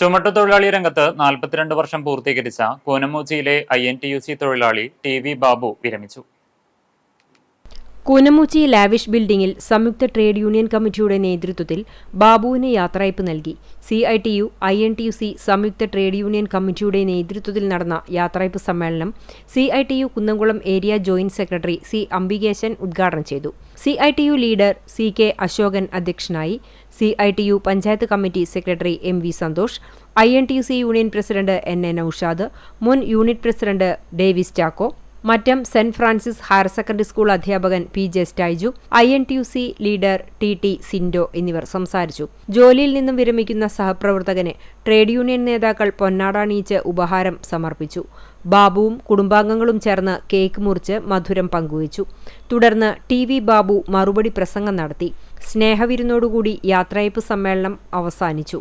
ചുമട്ടുതൊഴിലാളി രംഗത്ത് 42 വർഷം പൂർത്തീകരിച്ച കൂനമുച്ചിയിലെ INTUC തൊഴിലാളി TV ബാബു വിരമിച്ചു. കൂനമുച്ചി ലാവിഷ് ബിൽഡിംഗിൽ സംയുക്ത ട്രേഡ് യൂണിയൻ കമ്മിറ്റിയുടെ നേതൃത്വത്തിൽ ബാബുവിന് യാത്രയയപ്പ് നൽകി. CITU, INTUC സംയുക്ത ട്രേഡ് യൂണിയൻ കമ്മിറ്റിയുടെ നേതൃത്വത്തിൽ നടന്ന യാത്രയയപ്പ് സമ്മേളനം CITU Kunnamkulam area joint secretary C. Ambikesan ഉദ്ഘാടനം ചെയ്തു. CITU ലീഡർ CK അശോകൻ അധ്യക്ഷനായി. CITU panchayat committee secretary MV Santhosh, INTUC union president NA Noushad, മുൻ unit president Davis Chacko, Mattom saint Francis higher secondary school അധ്യാപകൻ PJ Styju, INTUC leader TT Sindo എന്നിവർ സംസാരിച്ചു. ജോലിയിൽ നിന്നും വിരമിക്കുന്ന സഹപ്രവർത്തകന് ട്രേഡ് യൂണിയൻ നേതാക്കൾ പൊന്നാട അണിയിച്ച് ഉപഹാരം സമർപ്പിച്ചു. ബാബുവും കുടുംബാംഗങ്ങളും ചേർന്ന് കേക്ക് മുറിച്ച് മധുരം പങ്കുവച്ചു. തുടർന്ന് TV ബാബു മറുപടി പ്രസംഗം നടത്തി. സ്നേഹവിരുന്നോടുകൂടി യാത്രയയപ്പ് സമ്മേളനം അവസാനിച്ചു.